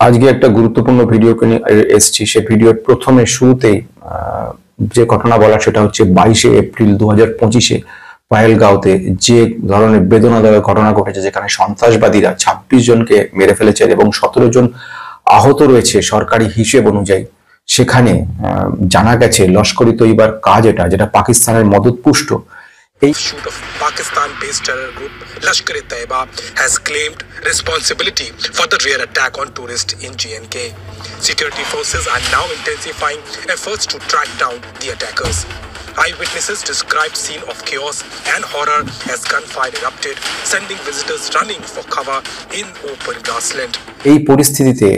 আজকে একটা গুরুত্বপূর্ণ ভিডিও নিয়ে এসেছি। সে ভিডিওর প্রথমে শুরুতেই যে ঘটনা বলা সেটা হচ্ছে 22শে এপ্রিল 2025-এ পাহেলগাঁওতে যে ধরনের বেদনাদায়ক ঘটনা ঘটেছে, যেখানে সন্ত্রাসবাদীরা 26 জনকে মেরে ফেলেছে এবং 17 জন আহত রয়েছে সরকারি হিসেব অনুযায়ী। সেখানে জানা গেছে লস্কর ই তৈয়বার কাজ যেটা পাকিস্তানের মদতপুষ্ট A shoot of Pakistan-based terror group Lashkar-e-Taiba has claimed responsibility for the rear attack on tourists in J&K. Security forces are now intensifying efforts to track down the attackers. Eyewitnesses described scene of chaos and horror as gunfire erupted, sending visitors running for cover in open grassland. এই পরিস্থিতিতে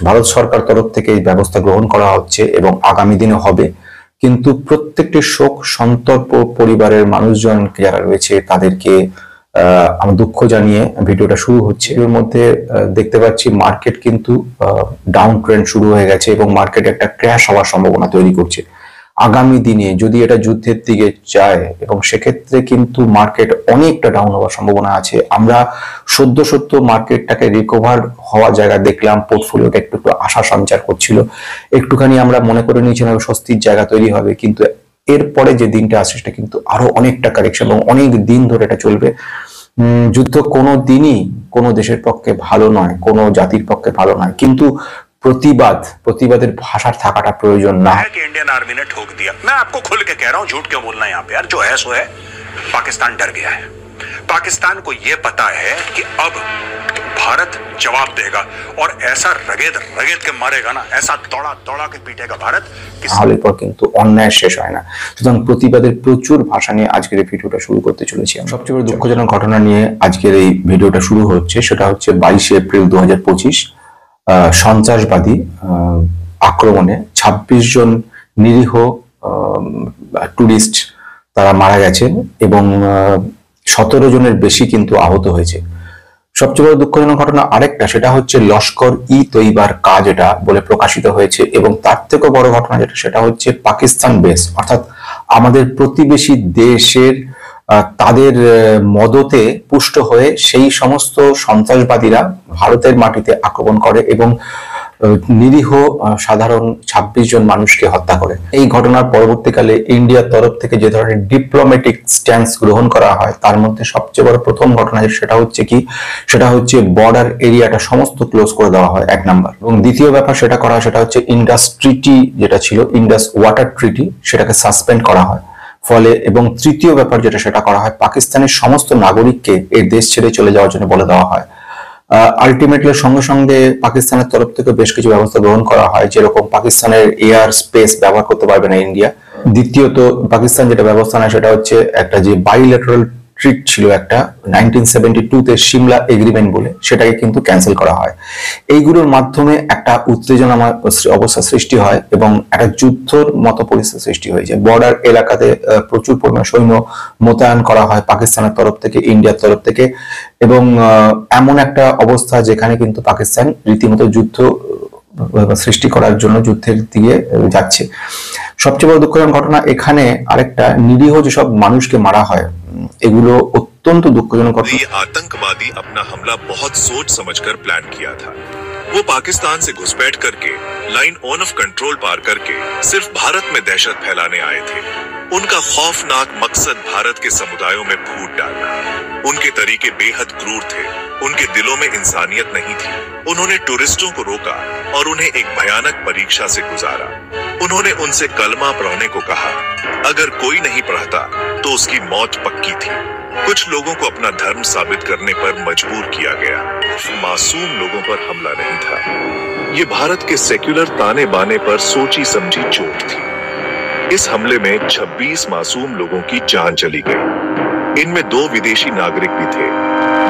ভারত সরকার তরফ থেকে এই ব্যবস্থা গ্রহণ করা হচ্ছে এবং আগামী দিনে হবে, কিন্তু প্রত্যেকটি শোক সন্তর্প পরিবারের মানুষজন যারা রয়েছে তাদেরকে আমি দুঃখ জানিয়ে ভিডিওটা শুরু হচ্ছে। এর মধ্যে দেখতে পাচ্ছি মার্কেট কিন্তু ডাউন ট্রেন্ড শুরু হয়ে গেছে এবং মার্কেট একটা ক্র্যাশ হওয়ার সম্ভাবনা তৈরি করছে। আগামী দিনে যদি এটা যুদ্ধের দিকে যায় এবং সেক্ষেত্রে কিন্তু মার্কেট অনেকটা ডাউন হওয়ার সম্ভাবনা আছে। আমরা সদ্য মার্কেটটাকে রিকভার হওয়ার জায়গা দেখলাম, পোর্টফোলিওটা একটু আশা সঞ্চার করছিল, একটুখানি আমরা মনে করে নিয়েছিলাম স্বস্তির জায়গা তৈরি হবে, কিন্তু এরপরে যে দিনটা আসছে সেটা কিন্তু আরো অনেকটা কারেকশন এবং অনেক দিন ধরে এটা চলবে। যুদ্ধ কোনো দিনই কোনো দেশের পক্ষে ভালো নয়, কোনো জাতির পক্ষে ভালো নয়, কিন্তু प्रतिबादेर भाषा থাকাটা প্রয়োজন না। इंडियन आर्मी ने ठोक दिया। मैं आपको खुल के कह रहा हूं, झूठ क्यों बोलना है यहाँ पे यार। जो है सो है। पाकिस्तान डर गया है। पाकिस्तान को यह पता है कि अब भारत जवाब देगा और ऐसा रगेद के मारेगा ना, ऐसा दौड़ा के पीटेगा भारत। তাহলে পর কিন্তু অন্যায় শেষ হয় না। সুতরাং প্রতিবাদের প্রচুর ভাষা নিয়ে আজকের এই ভিডিওটা শুরু করতে চলেছি। সবচেয়ে বড় দুঃখজনক ঘটনা নিয়ে আজকের এই ভিডিওটা শুরু হচ্ছে, সেটা হচ্ছে 22শে এপ্রিল 2025 সন্ত্রাসবাদী আক্রমণে 26 জন নিরীহ টুরিস্ট তারা মারা গেছেন এবং 17 জনের বেশি কিন্তু আহত হয়েছে। সবচেয়ে বড় দুঃখজনক ঘটনা আরেকটা, সেটা হচ্ছে লস্কর ই তৈয়বার কাজ এটা বলে প্রকাশিত হয়েছে এবং তার থেকেও বড় ঘটনা যেটা সেটা হচ্ছে পাকিস্তান বেস, অর্থাৎ আমাদের প্রতিবেশী দেশের তাদের মদতে পুষ্ট হয়ে সেই সমস্ত সন্ত্রাসবাদীরা ভারতের মাটিতে আক্রমণ করে এবং নিরীহ সাধারণ 26 জন মানুষকে হত্যা করে। এই ঘটনার পরবর্তীকালে ইন্ডিয়ার তরফ থেকে যে ধরনের ডিপ্লোম্যাটিক স্ট্যান্স গ্রহণ করা হয় তার মধ্যে সবচেয়ে বড় প্রথম ঘটনা সেটা হচ্ছে বর্ডার এরিয়াটা সমস্ত ক্লোজ করে দেওয়া হয়, এক নাম্বার। এবং দ্বিতীয় ব্যাপার সেটা করা হয় সেটা হচ্ছে ইন্ডাস ট্রিটি যেটা ছিল, ইন্ডাস ওয়াটার ট্রিটি, সেটাকে সাসপেন্ড করা হয় ফলে। এবং তৃতীয় ব্যাপার সেটা করা হয়, পাকিস্তানের সমস্ত নাগরিককে এই দেশ ছেড়ে চলে যাওয়ার জন্য বলে দেওয়া হয়। আলটিমেটলি সঙ্গে পাকিস্তানের তরফ থেকে বেশ কিছু ব্যবস্থা গ্রহণ করা হয়, যেরকম পাকিস্তানের এয়ার স্পেস ব্যবহার করতে পারবে না ইন্ডিয়া। দ্বিতীয়ত পাকিস্তান যেটা ব্যবস্থা নেয় সেটা হচ্ছে একটা যে বাইল্যাটারাল ট্রিট ছিল একটা 1972-তে সিমলা এগ্রিমেন্ট বলে, সেটাকে কিন্তু ক্যান্সেল করা হয়। এইগুলোর মাধ্যমে একটা উত্তেজনাময় অবস্থা সৃষ্টি হয় এবং একটা যুদ্ধর মতো পরিস্থিতি সৃষ্টি হয়েছে। বর্ডার এলাকাতে প্রচুর পরিমাণ সৈন্য মোতায়েন করা হয় পাকিস্তানের তরফ থেকে, ইন্ডিয়ার তরফ থেকে, এবং এমন একটা অবস্থা যেখানে কিন্তু পাকিস্তান রীতিমতো যুদ্ধ সৃষ্টি করার জন্য যুদ্ধের দিকে যাচ্ছে। সবচেয়ে বড় দুঃখজনক ঘটনা এখানে আরেকটা, নিরীহ যেসব মানুষকে মারা হয় এগুলো অত্যন্ত দুঃখজনক ঘটনা। ये आतंकवादी अपना हमला बहुत सोच समझकर प्लान किया था। वो पाकिस्तान से घुसपैठ करके लाइन ऑन ऑफ कंट्रोल पार करके सिर्फ भारत में दहशत फैलाने आए थे। उनका खौफनाक मकसद भारत के समुदायों में फूट डालना। उनके तरीके बेहद क्रूर थे, उनके दिलों में इंसानियत नहीं थी। उन्होंने टूरिस्टों को रोका और उन्हें एक भयानक परीक्षा से गुजारा। उन्होंने उनसे कलमा पढ़ने को कहा, अगर कोई नहीं पढ़ता तो उसकी मौत पक्की थी। कुछ लोगों को अपना धर्म साबित करने पर मजबूर किया गया। मासूम लोगों पर हमला नहीं था, ये भारत के सेक्युलर ताने बाने पर सोची समझी चोट थी। इस हमले में 26 मासूम लोगों की जान चली गई। इनमें 2 विदेशी नागरिक भी थे।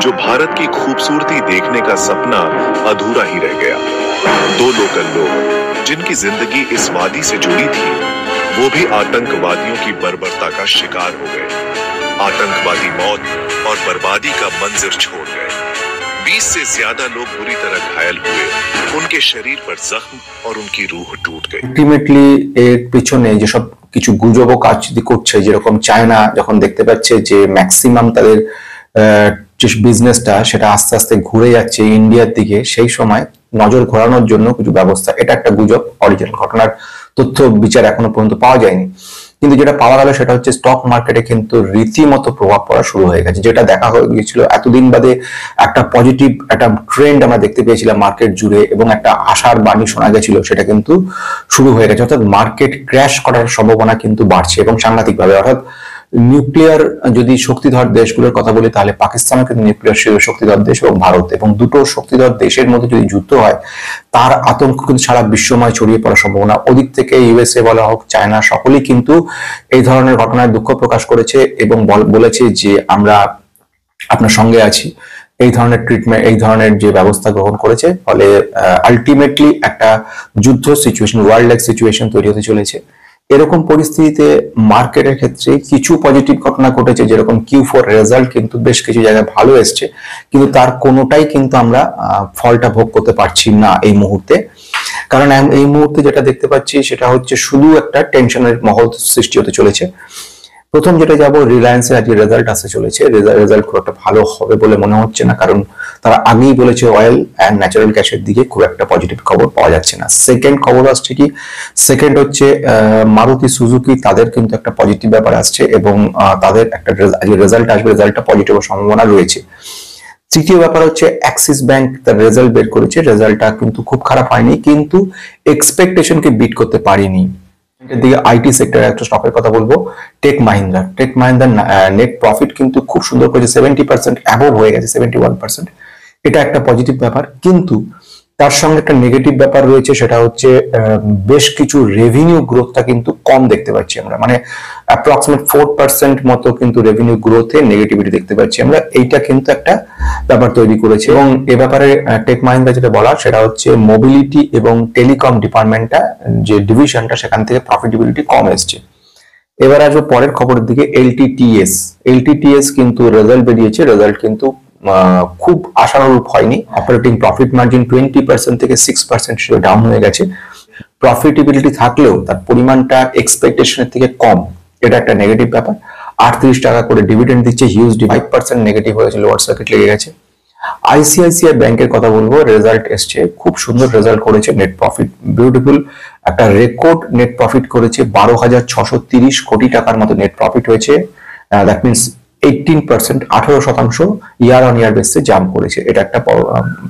जो भारत की खूबसूरती देखने का सपना अधूरा ही रह गया। 2 लोकल लोग जिनकी जिंदगी इस वादी से जुड़ी थी, वो भी आतंकवादियों की बर्बरता का शिकार हो गए। आतंकवादी मौत और बर्बादी का मंजर छोड़ गए। 20 से ज्यादा लोग बुरी तरह घायल हुए, उनके शरीर पर जख्म और उनकी रूह टूट गई। আলটিমেটলি এর পিছনে যেসব কিছু গুজব কাজ করছে, যেরকম চায়না যখন দেখতে পাচ্ছে যে ম্যাক্সিমাম তাদের যে বিজনেসটা সেটা আস্তে আস্তে ঘুরে যাচ্ছে ইন্ডিয়ার দিকে, সেই সময় নজর ঘোরানোর জন্য কিছু ব্যবস্থা। এটা একটা গুজব, অরিজিনাল ঘটনার তথ্য বিচার এখনো পর্যন্ত পাওয়া যায়নি। কিন্তু যেটা পাওয়া গেল সেটা হচ্ছে স্টক মার্কেটে কিন্তু রীতিমতো প্রভাব পড়া শুরু হয়ে গেছে, যেটা দেখা হয়ে গিয়েছিল এতদিন বাদে একটা পজিটিভ একটা ট্রেন্ড আমরা দেখতে পেয়েছিলাম মার্কেট জুড়ে, এবং একটা আশার বাণী শোনা গেছিল, সেটা কিন্তু শুরু হয়ে গেছে। অর্থাৎ মার্কেট ক্র্যাশ করার সম্ভাবনা কিন্তু বাড়ছে এবং সাংঘাতিকভাবে। অর্থাৎ নিউক্লিয়ার যদি শক্তিধর দেশগুলোর কথা বলি তাহলে পাকিস্তানও কিন্তু নিউক্লিয়ার শক্তিধর দেশ এবং ভারত, এবং দুটো শক্তিধর দেশের মধ্যে যদি যুদ্ধ হয় তার আতঙ্ক কিন্তু সারা বিশ্বময় ছড়িয়ে পড়ার সম্ভাবনা। ওদিক থেকে ইউএসএ বলা হোক, চায়না, সকলেই কিন্তু এই ধরনের ঘটনায় দুঃখ প্রকাশ করেছে এবং বলেছে যে আমরা আপনার সঙ্গে আছি। এই ধরনের ট্রিটমেন্ট, এই ধরনের যে ব্যবস্থা গ্রহণ করেছে, ফলে আলটিমেটলি একটা যুদ্ধ সিচুয়েশন, ওয়ার্ল্ড লাইক সিচুয়েশন তৈরি হতে চলেছে। এরকম পরিস্থিতিতে মার্কেটের ক্ষেত্রে কিছু পজিটিভ ঘটনা ঘটেছে, যেরকম Q4 রেজাল্ট কিন্তু বেশ কিছু জায়গায় ভালো এসছে, কিন্তু তার কোনোটাই কিন্তু আমরা ফলটা ভোগ করতে পারছি না এই মুহূর্তে। কারণ এই মুহূর্তে যেটা দেখতে পাচ্ছি সেটা হচ্ছে শুধু একটা টেনশনের মহল সৃষ্টি হতে চলেছে। প্রথম যেটা যাব, রিলায়েন্সের আজকে রেজাল্ট আসতে চলেছে। রেজাল্ট খুব একটা ভালো হবে বলে মনে হচ্ছে না, কারণ তারা আগেই বলেছে অয়েল অ্যান্ড ন্যাচারাল গ্যাসের দিকে খুব একটা পজিটিভ খবর পাওয়া যাচ্ছে না। সেকেন্ড খবর আসছে কি, সেকেন্ড হচ্ছে মারুতি সুজুকি, তাদের কিন্তু একটা পজিটিভ ব্যাপার আসছে এবং তাদের একটা রেজাল্ট আসবে, রেজাল্টটা পজিটিভ সম্ভাবনা রয়েছে। তৃতীয় ব্যাপার হচ্ছে অ্যাক্সিস ব্যাংক তার রেজাল্ট বের করেছে, রেজাল্টটা কিন্তু খুব খারাপ হয়নি, কিন্তু এক্সপেকটেশনকে বিট করতে পারেনি। দিকে আইটি সেক্টরে একটা স্টকের কথা বলবো, টেক মাহিন্দ্রা। টেক মাহিন্দ্রার নেট প্রফিট কিন্তু খুব সুন্দর করেছে, 70% অ্যাবভ হয়ে গেছে, 71%। এটা একটা পজিটিভ ব্যাপার, কিন্তু তার সঙ্গে একটা নেগেটিভ ব্যাপার রয়েছে, সেটা হচ্ছে বেশ কিছু রেভিনিউ গ্রোথটা কিন্তু কম দেখতে পাচ্ছি আমরা, মানে অ্যাপ্রক্সিমেট 4% মতো কিন্তু রেভিনিউ গ্রোথে নেগেটিভিটি দেখতে পাচ্ছি আমরা। এইটা কিন্তু একটা ব্যাপার তৈরি করেছে, এবং এ ব্যাপারে টেক মাহিন্দ্রা যেটা বলা সেটা হচ্ছে মোবিলিটি এবং টেলিকম ডিপার্টমেন্টটা যে ডিভিশনটা, সেখান থেকে প্রফিটেবিলিটি কম এসছে। এবার আসবো পরের খবরের দিকে, এলটিটিএস কিন্তু রেজাল্ট বেরিয়েছে, রেজাল্ট কিন্তু খুব আশানুরূপ হয়নি। অপারেটিং প্রফিট মার্জিন 20% থেকে 6% হিসেবে ডাউন হয়ে গেছে। প্রফিটেবিলিটি থাকলেও তার পরিমাণটা এক্সপেকটেশনের থেকে কম, এটা একটা নেগেটিভ ব্যাপার। 38 টাকা করে ডিভিডেন্ড দিচ্ছে, হিউজ 5% নেগেটিভ হয়েছে, লোয়ার সার্কিট লেগে গেছে। আইসিআইসিআই ব্যাংকের কথা বলবো, রেজাল্ট এসছে, খুব সুন্দর রেজাল্ট করেছে, নেট প্রফিট বিউটিফুল, একটা রেকর্ড নেট প্রফিট করেছে, 12,630 কোটি টাকার মতো নেট প্রফিট হয়েছে। দ্যাট মিনস 18%, 18% ইয়ার অন ইয়ার বেসিসে জাম্প করেছে, এটা একটা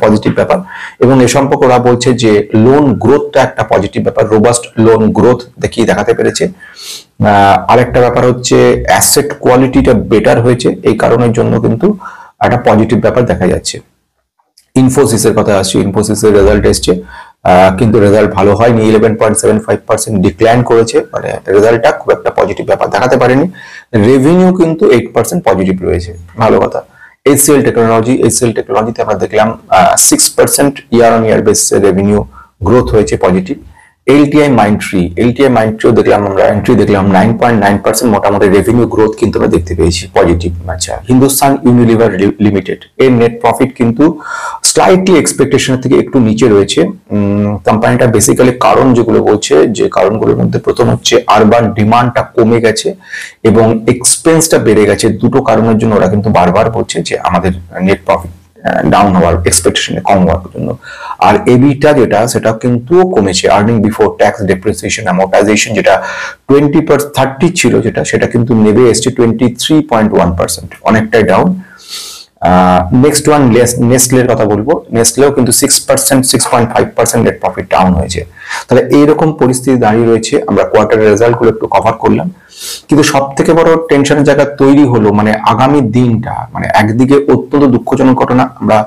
পজিটিভ ব্যাপার। এবং এ সম্পর্কে ওরা বলছে যে লোন গ্রোথটা একটা পজিটিভ ব্যাপার, রোবাস্ট লোন গ্রোথ দেখাতে পেরেছে। আরেকটা ব্যাপার হচ্ছে অ্যাসেট কোয়ালিটিটা বেটার হয়েছে, এই কারণের জন্য কিন্তু একটা পজিটিভ ব্যাপার দেখা যাচ্ছে। ইনফোসিসের কথা আসছে, ইনফোসিসের রেজাল্ট এসছে, কিন্তু রেজাল্ট ভালো হয়নি, 11.75% ডিক্লাইন করেছে, মানে রেজাল্টটা খুব একটা পজিটিভ ব্যাপার দেখাতে পারেনি। রেভিনিউ কিন্তু 8% পজিটিভ রয়েছে, ভালো কথা। এইচসিএল টেকনোলজিতে আমরা দেখলাম 6% ইয়ার অন ইয়ার বেসিসে রেভিনিউ গ্রোথ হয়েছে পজিটিভ। এলটিআই মাইন্ডট্রিও দেখলাম আমরা, এন্ট্রি দেখলাম 9.9% মোটামুটি রেভিনিউ গ্রোথ কিন্তু আমরা দেখতে পেয়েছি পজিটিভ। আচ্ছা, হিন্দুস্তান ইউনিলিভার লিমিটেড এর নেট প্রফিট কিন্তু স্লাইটলি এক্সপেকটেশনের থেকে একটু নিচে রয়েছে। কোম্পানিটা বেসিক্যালি কারণ যেগুলো বলছে, যে কারণগুলোর মধ্যে প্রথম হচ্ছে আরবান ডিমান্ডটা কমে গেছে এবং এক্সপেন্সটা বেড়ে গেছে। দুটো কারণের জন্য ওরা কিন্তু বারবার বলছে যে আমাদের নেট প্রফিট ডাউন হওয়ার, এক্সপেকটেশনে কম হওয়ার জন্য। আর এবিটা যেটা, সেটা কিন্তু কমেছে, earning before tax depreciation amortisation, যেটা 30 ছিল, সেটা কিন্তু নেমে এসছে 23.1%, অনেকটাই ডাউন। নেক্সট ওয়ান নেসলের কথা বলবো, নেসলেও কিন্তু 6.5% নেট প্রফিট ডাউন হয়েছে। তাহলে এইরকম পরিস্থিতি দাঁড়িয়ে রয়েছে। আমরা কোয়ার্টারের রেজাল্ট গুলো একটু কভার করলাম, কিন্তু সব থেকে বড় টেনশনের জায়গা তৈরি হলো মানে আগামী দিনটা, মানে একদিকে অত্যন্ত দুঃখজনক ঘটনা, আমরা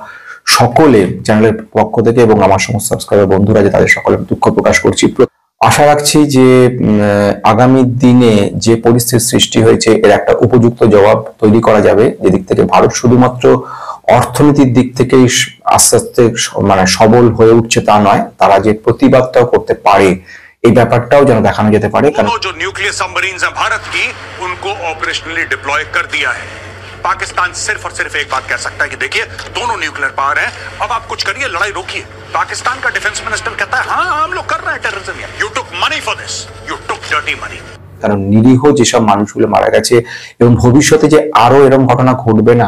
সকলে চ্যানেলের পক্ষ থেকে এবং আমার সমস্ত সাবস্ক্রাইবার বন্ধুরা যে তাদের সকলে দুঃখ প্রকাশ করছি। আশা রাখছি যে আগামী দিনে যে পরিস্থিতির সৃষ্টি হয়েছে এর একটা উপযুক্ত জবাব তৈরি করা যাবে, যেদিক থেকে ভারত শুধুমাত্র অর্থনীতির দিক থেকেই আস্তে আস্তে মানে সবল হয়ে উঠছে তা নয়, তারা যে প্রতিবাদটাও করতে পারে এই ব্যাপারটাও যেন দেখানো যেতে পারে। কারণ जो न्यूक्लियर सबमरीन्स हैं भारत की, उनको ऑपरेशनली डिप्लॉय कर दिया है। पाकिस्तान सिर्फ और सिर्फ एक बात कह सकता है कि देखिए दोनों न्यूक्लियर पावर हैं, अब आप कुछ करिए, लड़ाई रोकिए। पाकिस्तान का डिफेंस मिनिस्टर कहता है हाँ हम लोग कर रहे हैं terrorism, you took money for this, you took dirty money. কারণ নিরীহ যেসব মানুষগুলো মারা গেছে এবং ভবিষ্যতে যে আরো এরকম ঘটনা ঘটবে না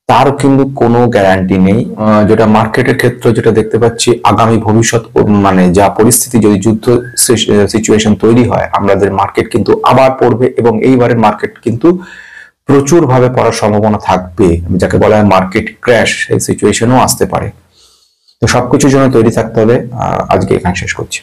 তার কিন্তু কোনো গ্যারান্টি নেই। যেটা মার্কেটের ক্ষেত্রে যেটা দেখতে পাচ্ছি, আগামী ভবিষ্যৎ মানে যা পরিস্থিতি, যদি যুদ্ধ সিচুয়েশন তৈরি হয়, আমাদের মার্কেট কিন্তু আবার পড়বে এবং এইবারের মার্কেট কিন্তু প্রচুর ভাবে পড়ার সম্ভাবনা থাকবে, যাকে বলা হয় মার্কেট ক্র্যাশ, এই সিচুয়েশনও আসতে পারে। তো সবকিছুর জন্য তৈরি থাকতে হবে। আজকে এখানে শেষ করছি।